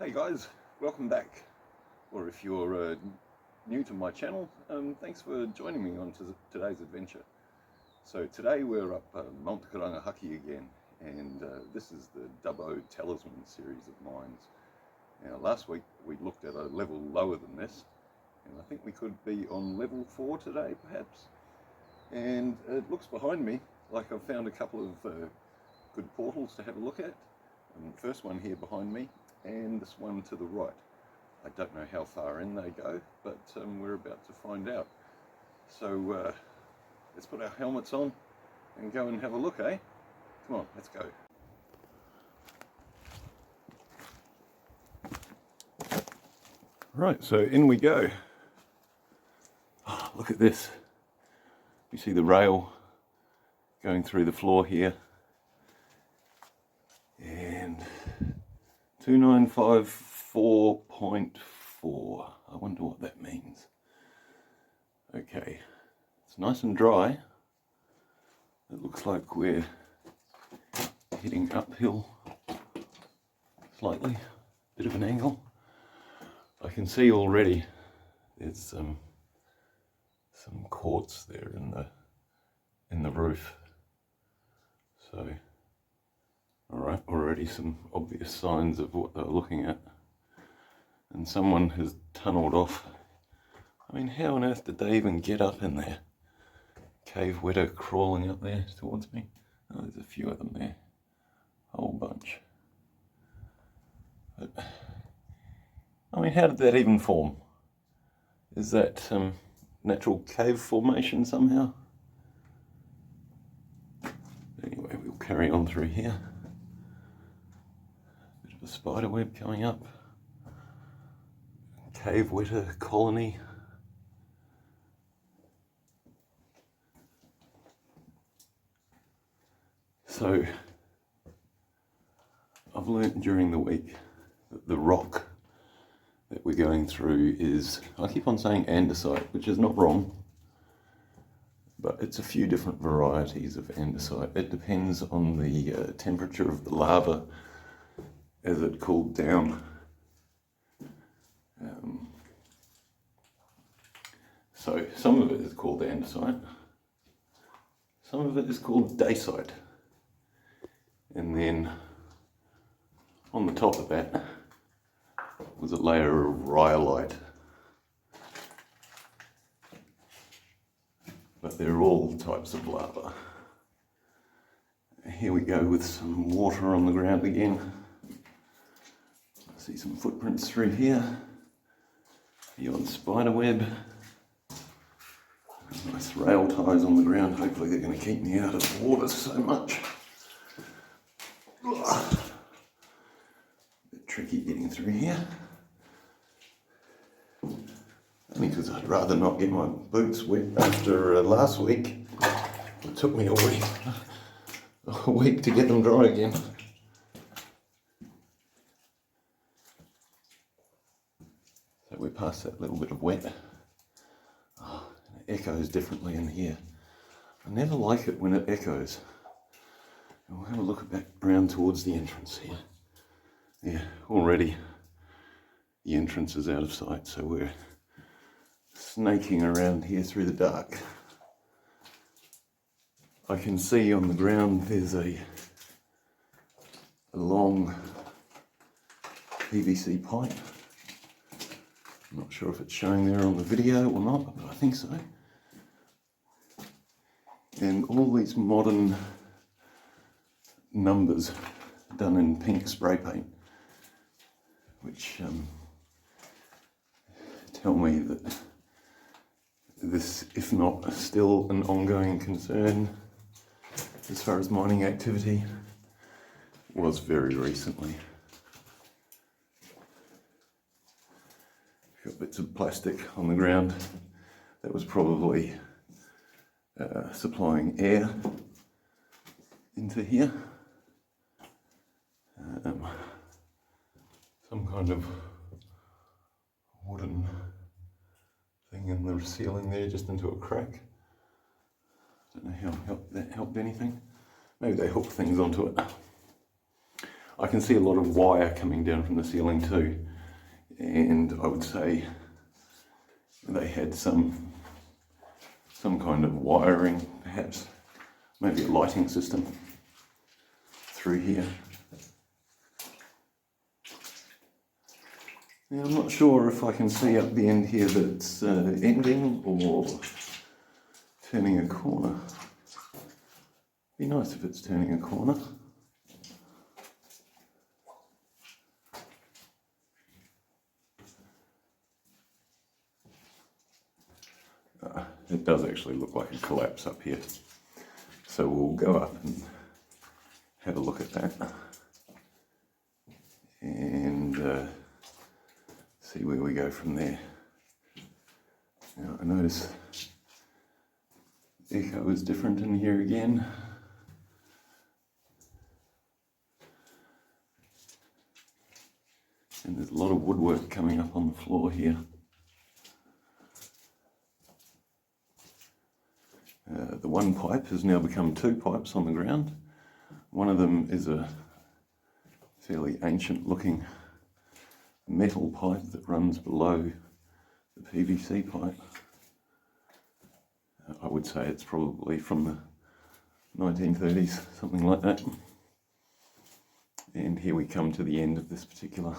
Hey guys, welcome back. Or if you're new to my channel, thanks for joining me on today's adventure. So today we're up Mount Karangahake again, and this is the Dubbo Talisman series of mines. Now last week we looked at a level lower than this, and I think we could be on level 4 today perhaps. And it looks behind me like I've found a couple of good portals to have a look at. The first one here behind me, and this one to the right. I don't know how far in they go, but we're about to find out. So let's put our helmets on and go and have a look, eh? Come on, let's go. Right, so in we go. Oh, look at this. You see the rail going through the floor here. And 2954.4. I wonder what that means. Okay, it's nice and dry. It looks like we're heading uphill slightly, bit of an angle. I can see already there's some quartz there in the roof. So alright, already some obvious signs of what they're looking at. And someone has tunnelled off. I mean, how on earth did they even get up in there? Cave wetter crawling up there towards me. Oh, there's a few of them there. A whole bunch. But, I mean, how did that even form? Is that natural cave formation somehow? Anyway, we'll carry on through here. Bit of a spider web coming up. Cave wetter colony. So, I've learnt during the week that the rock that we're going through is, I keep on saying andesite, which is not wrong, but it's a few different varieties of andesite. It depends on the temperature of the lava as it cooled down. So some of it is called andesite, some of it is called dacite, and then on the top of that was a layer of rhyolite. But they're all types of lava. Here we go with some water on the ground again. I see some footprints through here. The odd spider web. Nice rail ties on the ground. Hopefully they're going to keep me out of the water so much. A bit tricky getting through here. Only because I'd rather not get my boots wet after last week. It took me a week to get them dry again. So we're past that little bit of wet. Oh, it echoes differently in here. I never like it when it echoes. And we'll have a look back round towards the entrance here. Yeah, already the entrance is out of sight, so we're snaking around here through the dark. I can see on the ground there's a long PVC pipe. I'm not sure if it's showing there on the video or not, but I think so. And all these modern numbers done in pink spray paint, which tell me that this, if not still an ongoing concern as far as mining activity, was very recently. Got bits of plastic on the ground that was probably supplying air into here. Some kind of wooden thing in the ceiling there, just into a crack. Don't know how that helped anything. Maybe they hooked things onto it. I can see a lot of wire coming down from the ceiling too, and I would say they had some kind of wiring, perhaps, maybe a lighting system through here. Now, I'm not sure if I can see up the end here that it's ending or turning a corner. Be nice if it's turning a corner. It does actually look like a collapse up here. So we'll go up and have a look at that and see where we go from there. Now I notice the echo is different in here again. And there's a lot of woodwork coming up on the floor here. The one pipe has now become two pipes on the ground. One of them is a fairly ancient looking metal pipe that runs below the PVC pipe. I would say it's probably from the 1930s, something like that. And here we come to the end of this particular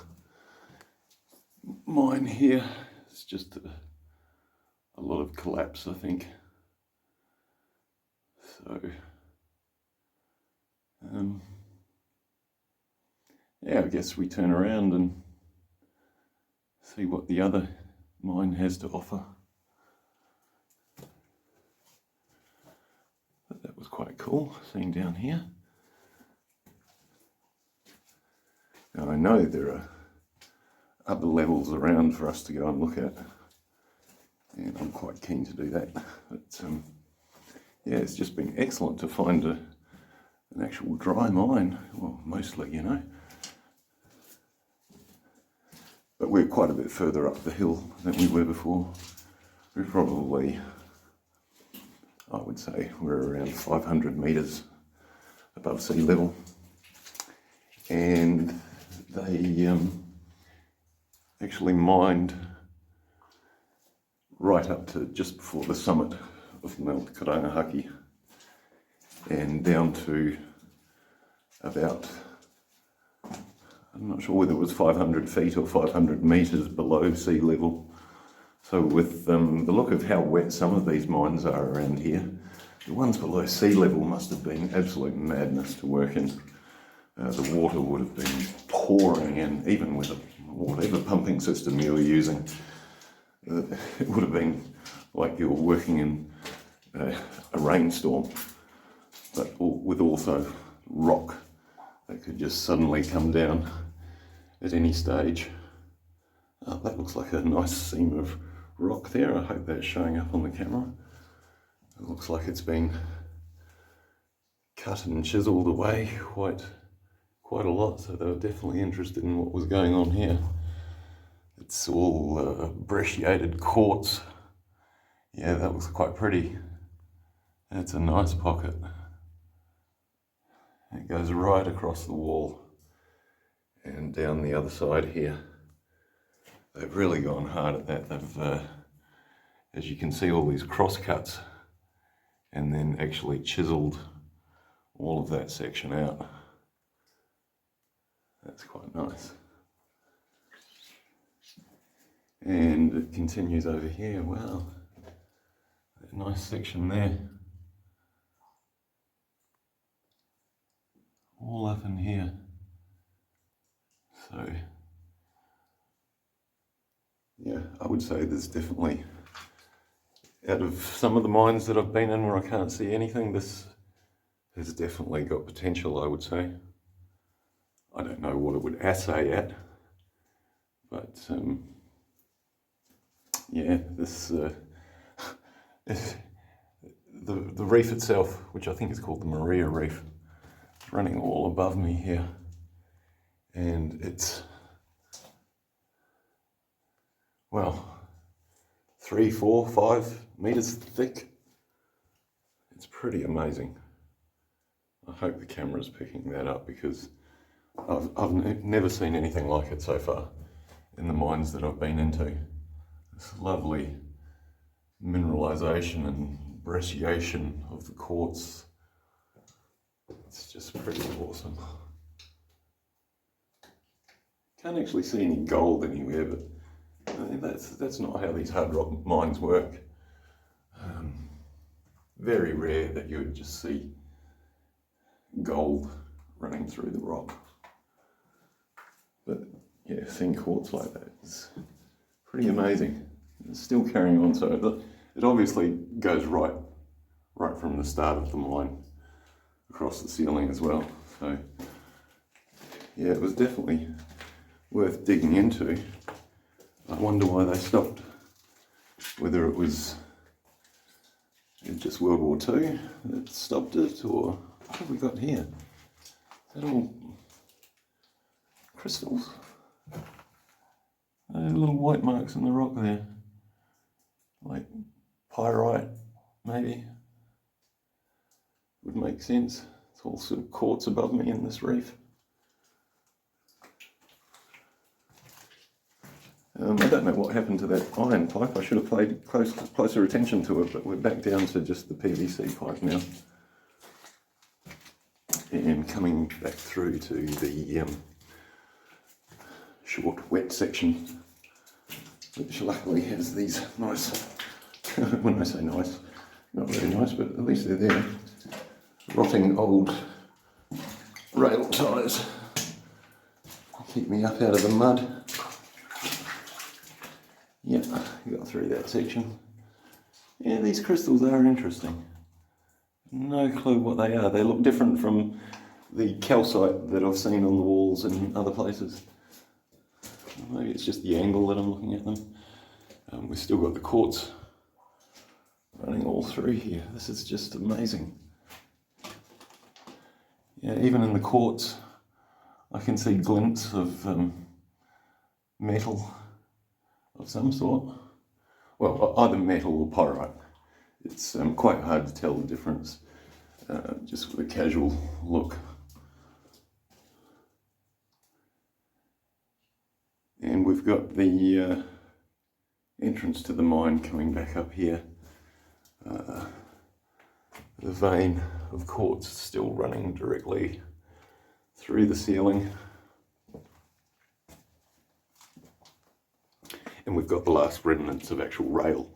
mine here. It's just a lot of collapse, I think. So, yeah, I guess we turn around and see what the other mine has to offer. But that was quite cool, seeing down here. Now I know there are other levels around for us to go and look at, and I'm quite keen to do that. But yeah, it's just been excellent to find an actual dry mine, well, mostly, you know. But we're quite a bit further up the hill than we were before. We're probably, I would say, we're around 500 metres above sea level. And they actually mined right up to just before the summit of Mount Karangahake and down to about, I'm not sure whether it was 500 feet or 500 metres below sea level. So with the look of how wet some of these mines are around here, the ones below sea level must have been absolute madness to work in. The water would have been pouring in, even with whatever pumping system you were using. It would have been like you were working in a rainstorm, but with also rock that could just suddenly come down at any stage. That looks like a nice seam of rock there. I hope that's showing up on the camera. It looks like it's been cut and chiseled away quite a lot, so they were definitely interested in what was going on here. It's all brecciated quartz. Yeah, that looks quite pretty. That's a nice pocket. It goes right across the wall and down the other side here. They've really gone hard at that. They've, as you can see, all these cross cuts and then actually chiseled all of that section out. That's quite nice. And it continues over here. Wow, that nice section there. All up in here. So, yeah, I would say there's definitely, out of some of the mines that I've been in where I can't see anything, this has definitely got potential, I would say. I don't know what it would assay at, but yeah, this the reef itself, which I think is called the Maria Reef, is running all above me here, and it's, well, 3, 4, 5 meters thick. It's pretty amazing. I hope the camera's picking that up because I've never seen anything like it so far in the mines that I've been into. This lovely mineralization and brecciation of the quartz. It's just pretty awesome. Can't actually see any gold anywhere, but that's not how these hard rock mines work. Very rare that you would just see gold running through the rock. But yeah, seeing quartz like that is pretty amazing. It's still carrying on, so it obviously goes right from the start of the mine across the ceiling as well. So yeah, it was definitely worth digging into. I wonder why they stopped. Whether it was just World War II that stopped it, or what have we got here? Is that all crystals? Little white marks in the rock there, like pyrite, maybe. Would make sense. It's all sort of quartz above me in this reef. I don't know what happened to that iron pipe. I should have paid closer attention to it, but we're back down to just the PVC pipe now. And coming back through to the short wet section, which luckily has these nice, when I say nice, not very nice, but at least they're there, rotting old rail ties. Keep me up out of the mud. Yeah, got through that section. Yeah, these crystals are interesting. No clue what they are. They look different from the calcite that I've seen on the walls in other places. Maybe it's just the angle that I'm looking at them. We've still got the quartz running all through here. This is just amazing. Yeah, even in the quartz, I can see glints of metal of some sort. Well, either metal or pyrite. It's quite hard to tell the difference just with a casual look. And we've got the entrance to the mine coming back up here. The vein of quartz still running directly through the ceiling. And we've got the last remnants of actual rail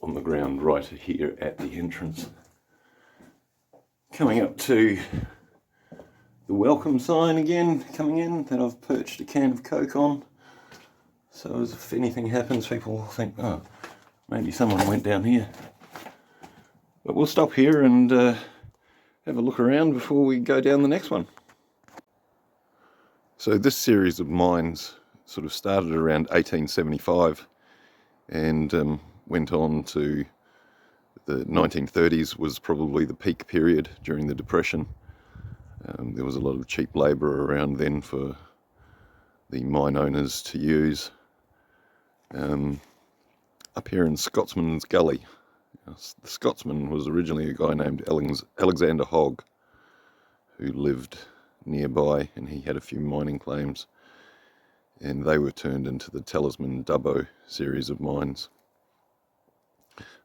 on the ground right here at the entrance. Coming up to the welcome sign again, coming in, that I've perched a can of Coke on. So as if anything happens, people will think, oh, maybe someone went down here. But we'll stop here and have a look around before we go down the next one. So this series of mines sort of started around 1875 and went on to the 1930s. Was probably the peak period during the Depression. There was a lot of cheap labour around then for the mine owners to use. Up here in Scotsman's Gully, the Scotsman was originally a guy named Alexander Hogg, who lived nearby, and he had a few mining claims, and they were turned into the Talisman Dubbo series of mines.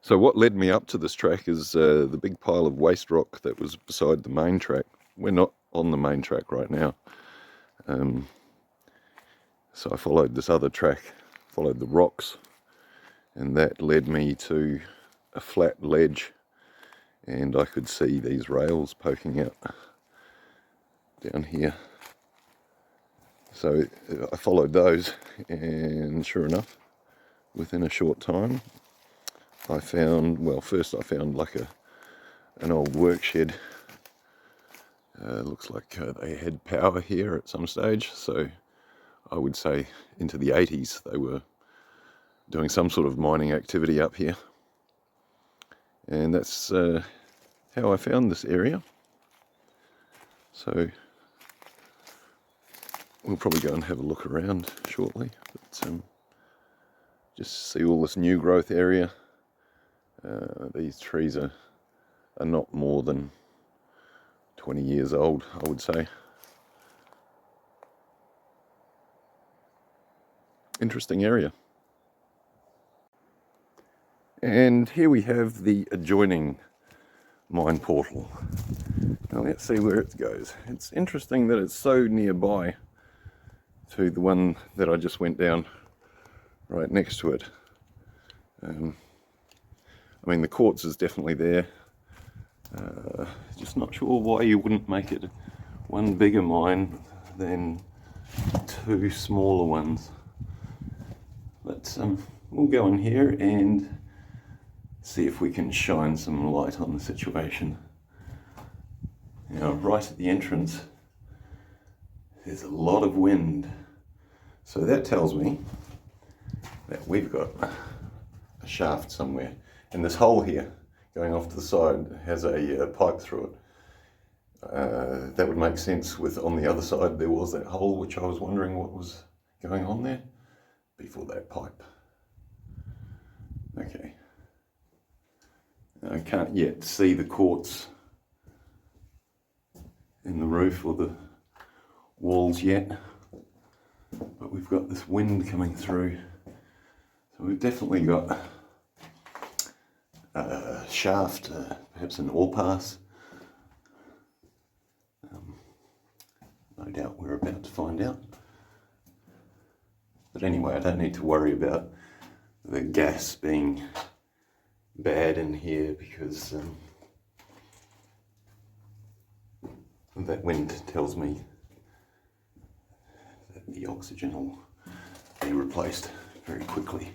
So what led me up to this track is the big pile of waste rock that was beside the main track. We're not on the main track right now. So I followed this other track, followed the rocks, and that led me to a flat ledge, and I could see these rails poking out down here. So I followed those, and sure enough, within a short time, I found, well, first I found like an old work shed. Looks like they had power here at some stage, so I would say into the 80s they were doing some sort of mining activity up here. And that's how I found this area. So we'll probably go and have a look around shortly, but just see all this new growth area. These trees are not more than 20 years old, I would say. interesting area. And here we have the adjoining mine portal. Now let's see where it goes. It's interesting that it's so nearby to the one that I just went down right next to it. I mean, the quartz is definitely there. Just not sure why you wouldn't make it one bigger mine than two smaller ones. But we'll go in here and see if we can shine some light on the situation. Now, right at the entrance, there's a lot of wind. So that tells me that we've got a shaft somewhere. And this hole here, going off to the side, has a pipe through it. That would make sense with on the other side there was that hole, which I was wondering what was going on there before that pipe. Okay. I can't yet see the quartz in the roof or the walls yet, but we've got this wind coming through. So we've definitely got a shaft, perhaps an ore pass. No doubt we're about to find out. But anyway, I don't need to worry about the gas being bad in here because that wind tells me that the oxygen will be replaced very quickly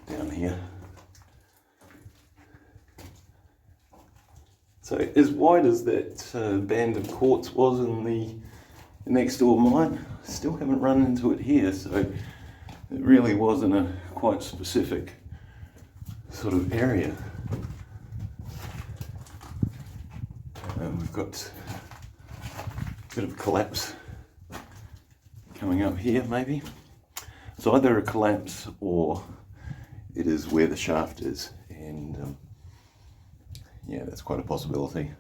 down here. So as wide as that band of quartz was in the next door mine, I still haven't run into it here, so it really was in a quite specific sort of area. We've got a bit of collapse coming up here maybe. It's either a collapse or it is where the shaft is, and yeah, that's quite a possibility.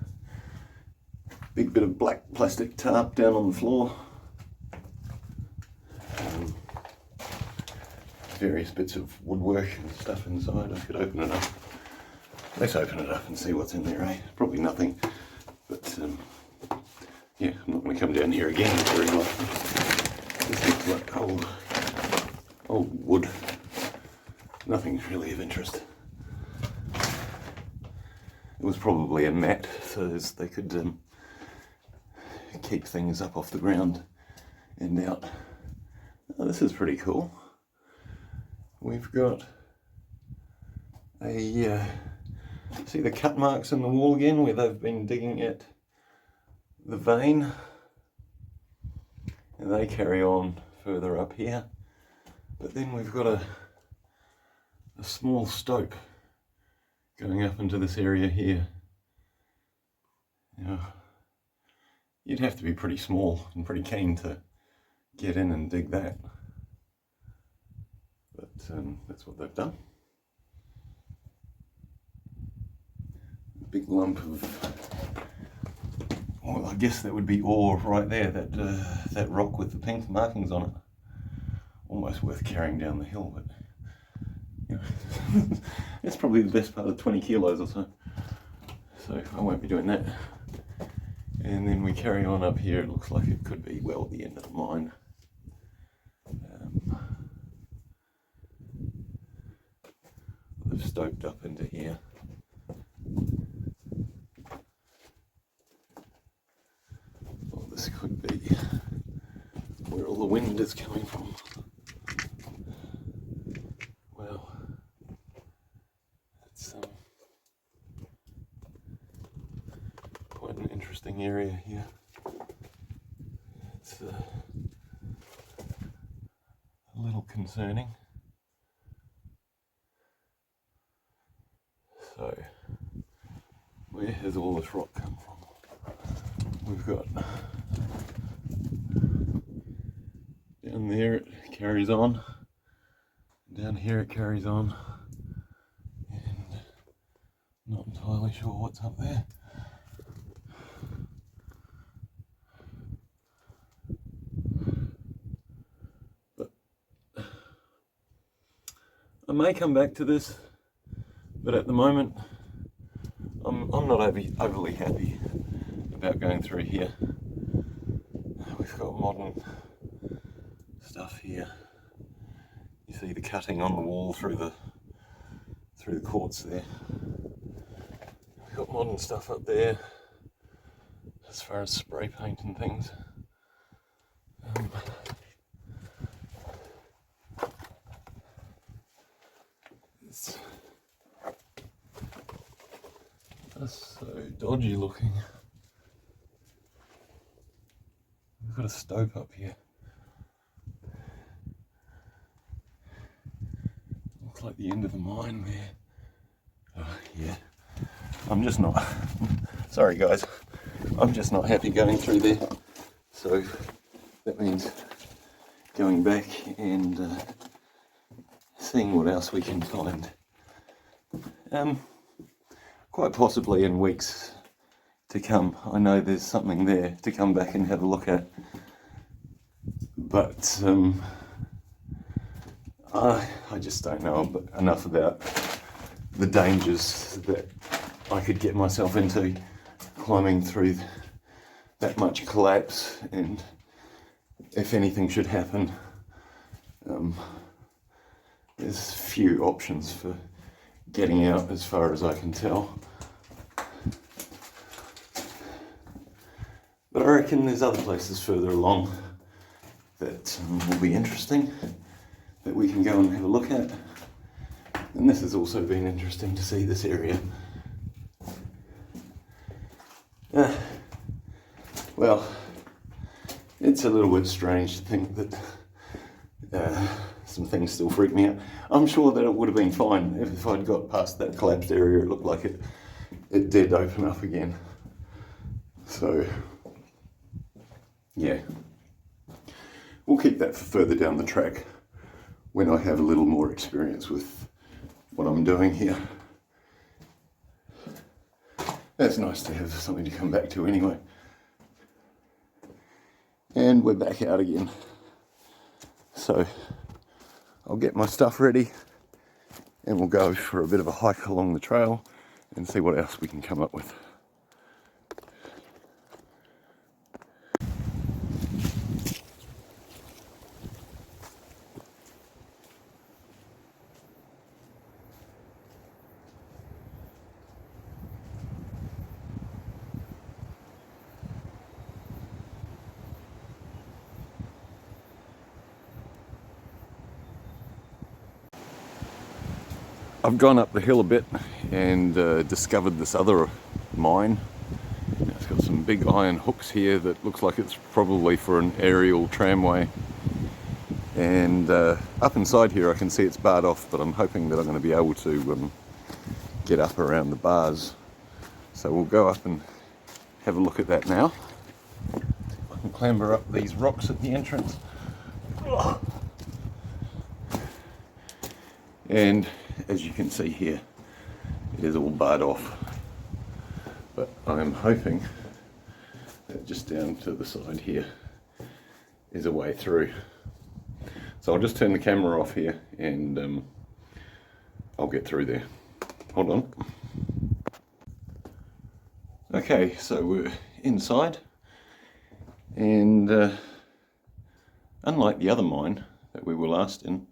Big bit of black plastic tarp down on the floor. Various bits of woodwork and stuff inside. I could open it up. Let's open it up and see what's in there, eh? Probably nothing, but yeah, I'm not going to come down here again very likely. This looks like old wood. Nothing really of interest. It was probably a mat so they could keep things up off the ground and out. Oh, this is pretty cool. We've got see the cut marks in the wall again where they've been digging at the vein, and they carry on further up here. But then we've got a small stope going up into this area here. Now, you'd have to be pretty small and pretty keen to get in and dig that. But that's what they've done. A big lump of, well, I guess that would be ore right there, that rock with the pink markings on it. Almost worth carrying down the hill, but you know, it's probably the best part of 20 kilos or so. So I won't be doing that. And then we carry on up here. It looks like it could be well the end of the mine. They've stoped up into here. Well, this could be where all the wind is coming from. Well, it's quite an interesting area here. It's a little concerning. So, where has all this rock come from? We've got down there it carries on, down here it carries on, and not entirely sure what's up there. But I may come back to this, but at the moment I'm not overly happy about going through here. We've got modern stuff here. You see the cutting on the wall through the quartz there. We've got modern stuff up there as far as spray paint and things. That's so dodgy looking. We've got a stope up here. Looks like the end of the mine there. Oh, yeah. I'm just not, sorry guys, I'm just not happy going through there. So that means going back and seeing what else we can find. Quite possibly in weeks to come. I know there's something there to come back and have a look at. But I just don't know enough about the dangers that I could get myself into climbing through that much collapse, and if anything should happen, there's few options for getting out as far as I can tell. But I reckon there's other places further along that will be interesting, that we can go and have a look at. And this has also been interesting to see this area. Well, it's a little bit strange to think that some things still freak me out. I'm sure that it would have been fine if I'd got past that collapsed area. It looked like it did open up again. So, yeah. We'll keep that for further down the track when I have a little more experience with what I'm doing here. That's nice to have something to come back to anyway. And we're back out again. So I'll get my stuff ready and we'll go for a bit of a hike along the trail and see what else we can come up with. I've gone up the hill a bit and discovered this other mine. It's got some big iron hooks here that looks like it's probably for an aerial tramway. And up inside here I can see it's barred off, but I'm hoping that I'm going to be able to get up around the bars. So we'll go up and have a look at that now. I can clamber up these rocks at the entrance. And as you can see here, it is all barred off, but I'm hoping that just down to the side here is a way through. So I'll just turn the camera off here and I'll get through there. Hold on. Okay, so we're inside, and unlike the other mine that we were last in,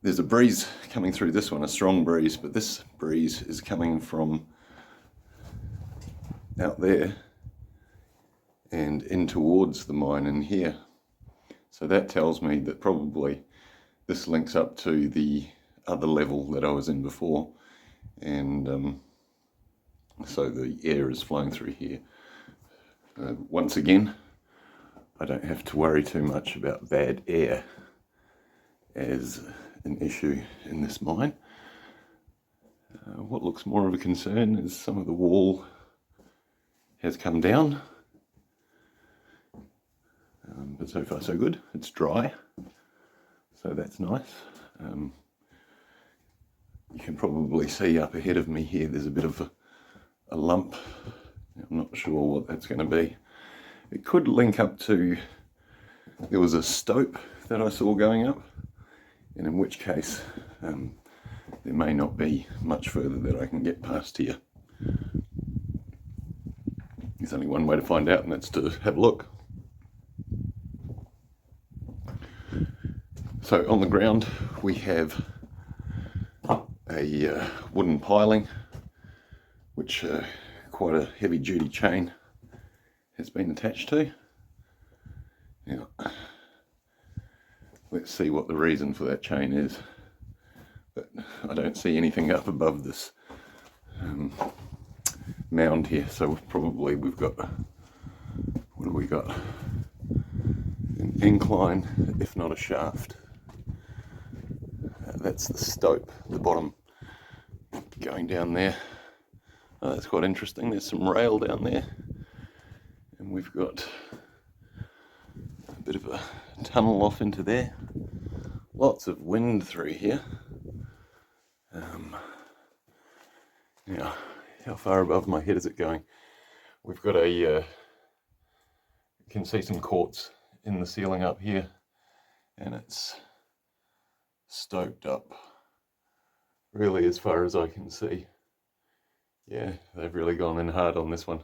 there's a breeze coming through this one, a strong breeze, but this breeze is coming from out there and in towards the mine in here. So that tells me that probably this links up to the other level that I was in before, and so the air is flowing through here. Once again, I don't have to worry too much about bad air as an issue in this mine. What looks more of a concern is some of the wall has come down, but so far so good. It's dry, so that's nice. You can probably see up ahead of me here there's a bit of a lump. I'm not sure what that's going to be. It could link up to, there was a stope that I saw going up, and in which case there may not be much further that I can get past here. There's only one way to find out, and that's to have a look. So on the ground we have a wooden piling, which quite a heavy duty chain has been attached to. Now, let's see what the reason for that chain is. But I don't see anything up above this mound here, so probably we've got, what have we got? An incline, if not a shaft. That's the stope, the bottom going down there. Oh, that's quite interesting. There's some rail down there, and we've got a bit of a tunnel off into there. Lots of wind through here. Now, how far above my head is it going? We've got you can see some quartz in the ceiling up here, and it's stoked up really as far as I can see. Yeah, they've really gone in hard on this one.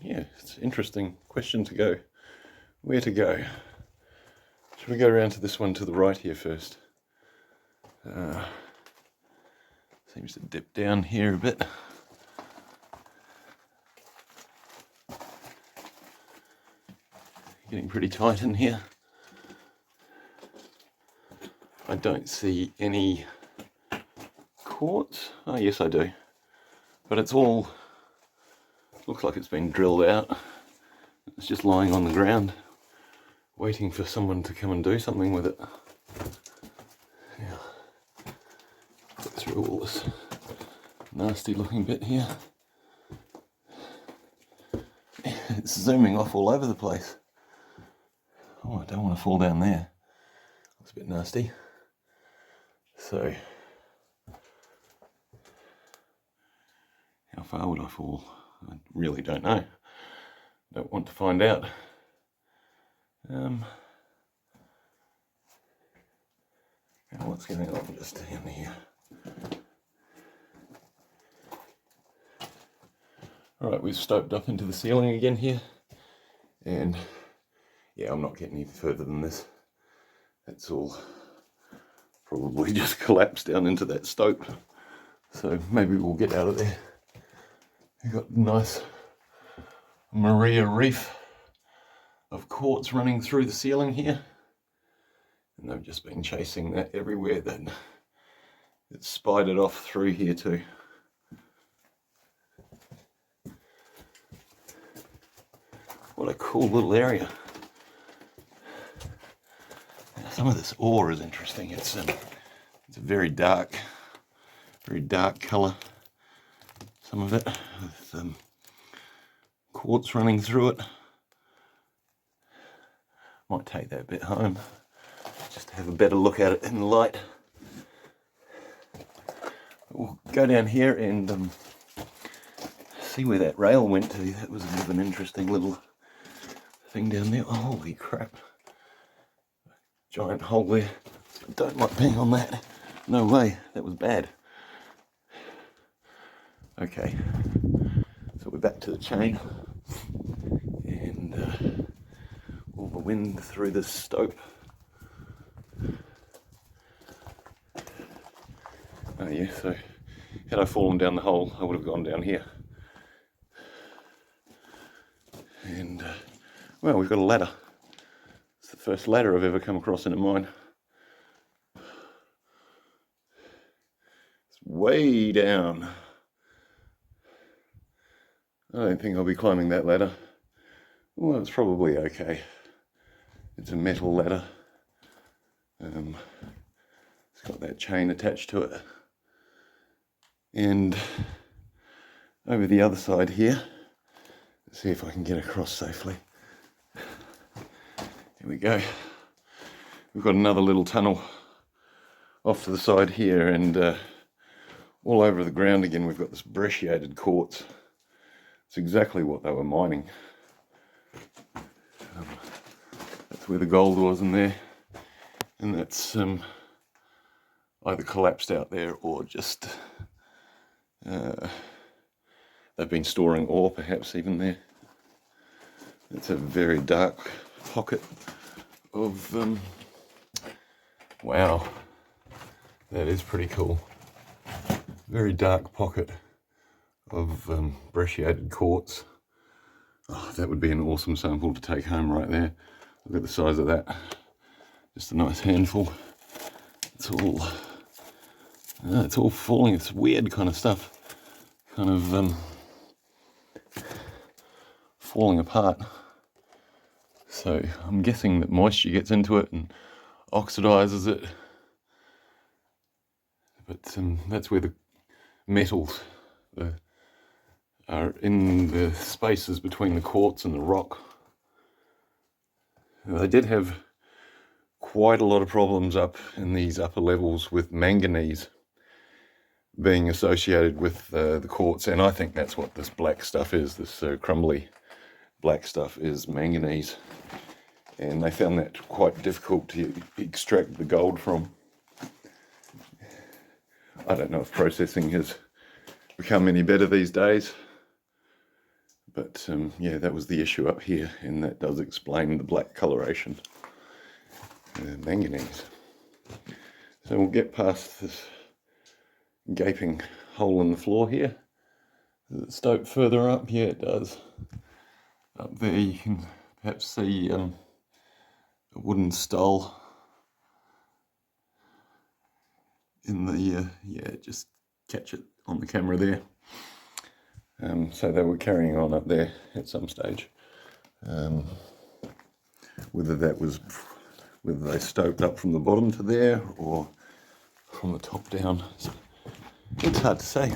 Yeah, it's an interesting question to go. Where to go? Should we go around to this one to the right here first? Seems to dip down here a bit. Getting pretty tight in here. I don't see any quartz. Oh yes I do. But it's all, looks like it's been drilled out. It's just lying on the ground, waiting for someone to come and do something with it. Now, look through all this nasty looking bit here. It's zooming off all over the place. Oh, I don't want to fall down there. Looks a bit nasty. So, how far would I fall? I really don't know. Don't want to find out. Now what's going on just down here? Alright, we've stoped up into the ceiling again here, and yeah, I'm not getting any further than this. That's all probably just collapsed down into that stope, so maybe we'll get out of there. We've got a nice Maria reef of quartz running through the ceiling here, and they've just been chasing that everywhere. That it's spidered off through here too. What a cool little area. Now, some of this ore is interesting. It's a very dark colour. Some of it with quartz running through it. Might take that bit home just to have a better look at it in the light. We'll go down here and see where that rail went to. That was a bit of an interesting little thing down there. Oh, holy crap. Giant hole there. I don't like being on that. No way, that was bad. Okay, so we're back to the chain, and all the wind through this stope. Oh yeah, so had I fallen down the hole, I would have gone down here. And well, we've got a ladder. It's the first ladder I've ever come across in a mine. It's way down. I don't think I'll be climbing that ladder. Well, it's probably okay. It's a metal ladder. It's got that chain attached to it. And over the other side here, let's see if I can get across safely. Here we go. We've got another little tunnel off to the side here, and all over the ground again we've got this brecciated quartz. It's exactly what they were mining. That's That's where the gold was in there, and that's either collapsed out there or just they've been storing ore, perhaps even there. It's a very dark pocket of wow, that is pretty cool. Very dark pocket of brecciated quartz. Oh, that would be an awesome sample to take home right there. Look at the size of that. Just a nice handful. It's all falling. It's weird kind of stuff. Kind of falling apart. So I'm guessing that moisture gets into it and oxidizes it. But that's where the metals are in the spaces between the quartz and the rock. They did have quite a lot of problems up in these upper levels with manganese being associated with the quartz, and I think that's what this black stuff is. This crumbly black stuff is manganese, and they found that quite difficult to extract the gold from. I don't know if processing has become any better these days, but yeah, that was the issue up here, and that does explain the black coloration. Manganese. So we'll get past this gaping hole in the floor here. Does it stope further up? Yeah, it does. Up there you can perhaps see a wooden stole in the, yeah, just catch it on the camera there. So they were carrying on up there at some stage. Whether they stoped up from the bottom to there or from the top down, it's hard to say.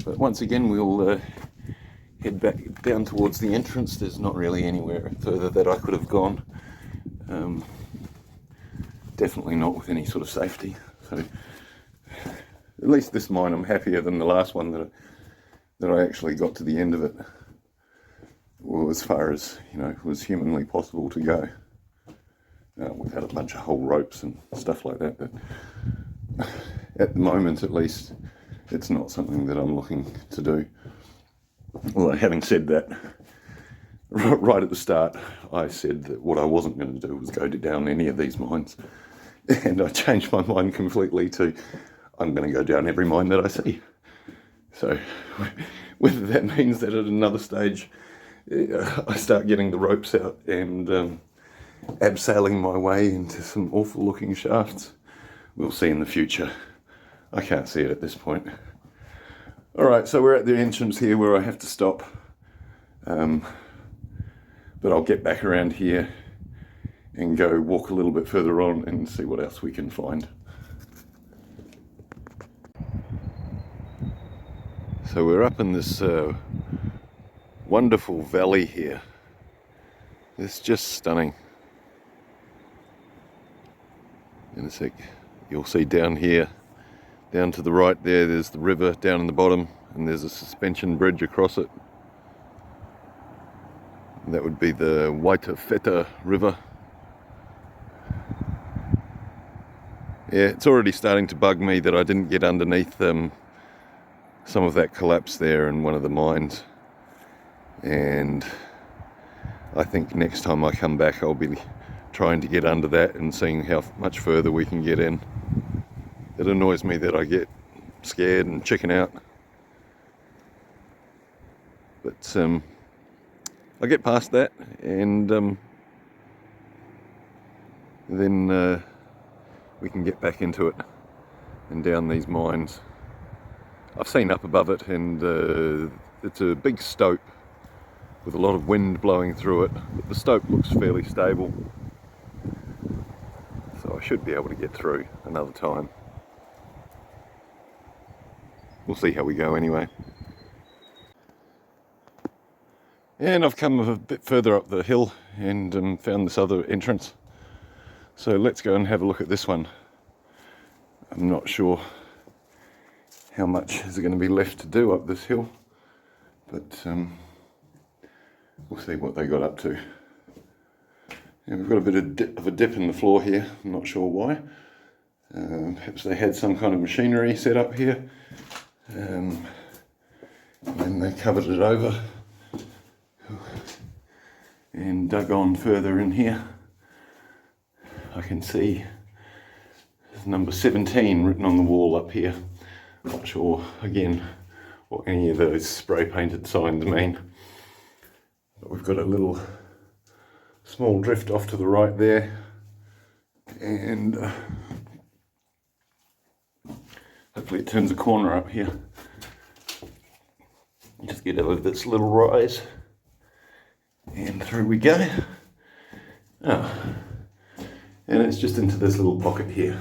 But once again, we'll head back down towards the entrance. There's not really anywhere further that I could have gone. Definitely not with any sort of safety. So at least this mine I'm happier than the last one that I actually got to the end of it. Well, as far as, you know, was humanly possible to go. Without a bunch of whole ropes and stuff like that. But at the moment, at least, it's not something that I'm looking to do. Well, having said that, right at the start, I said that what I wasn't going to do was go down any of these mines. And I changed my mind completely to, I'm going to go down every mine that I see. So whether that means that at another stage I start getting the ropes out and abseiling my way into some awful looking shafts, we'll see in the future. I can't see it at this point. Alright, so we're at the entrance here where I have to stop. But I'll get back around here and go walk a little bit further on and see what else we can find. So we're up in this wonderful valley here. It's just stunning. In a sec, you'll see down here, down to the right there's the river down in the bottom, and there's a suspension bridge across it. And that would be the Waitawheta River. Yeah, it's already starting to bug me that I didn't get underneath some of that collapse there in one of the mines. And I think next time I come back I'll be trying to get under that and seeing how much further we can get in. It annoys me that I get scared and chicken out. But I'll get past that and then we can get back into it and down these mines. I've seen up above it, and it's a big stope with a lot of wind blowing through it, but the stope looks fairly stable, so I should be able to get through another time. We'll see how we go anyway. And I've come a bit further up the hill and found this other entrance, so let's go and have a look at this one. I'm not sure how much is going to be left to do up this hill, but we'll see what they got up to. And we've got a bit of a dip in the floor here, I'm not sure why. Perhaps they had some kind of machinery set up here, and then they covered it over and dug on further in here. I can see there's number 17 written on the wall up here. Not sure again what any of those spray painted signs mean, but we've got a little small drift off to the right there, and hopefully it turns a corner up here. Just get over this little rise, and through we go. Oh, and it's just into this little pocket here.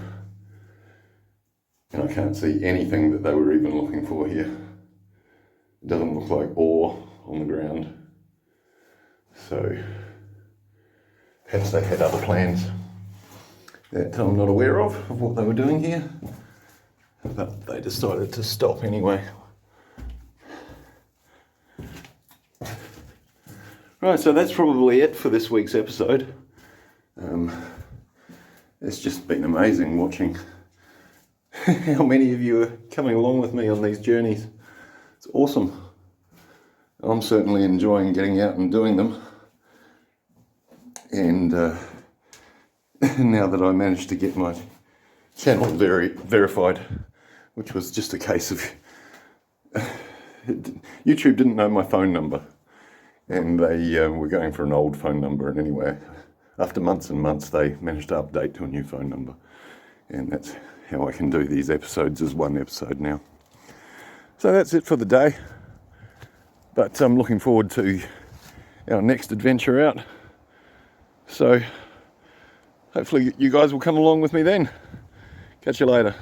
And I can't see anything that they were even looking for here. It doesn't look like ore on the ground. So perhaps they had other plans that I'm not aware of what they were doing here. But they decided to stop anyway. Right, so that's probably it for this week's episode. It's just been amazing watching how many of you are coming along with me on these journeys. It's awesome. I'm certainly enjoying getting out and doing them. And now that I managed to get my channel verified, which was just a case of YouTube didn't know my phone number, and they were going for an old phone number, and anyway, after months and months they managed to update to a new phone number, and that's how I can do these episodes as one episode now. So that's it for the day, but I'm looking forward to our next adventure out, so hopefully you guys will come along with me then. Catch you later.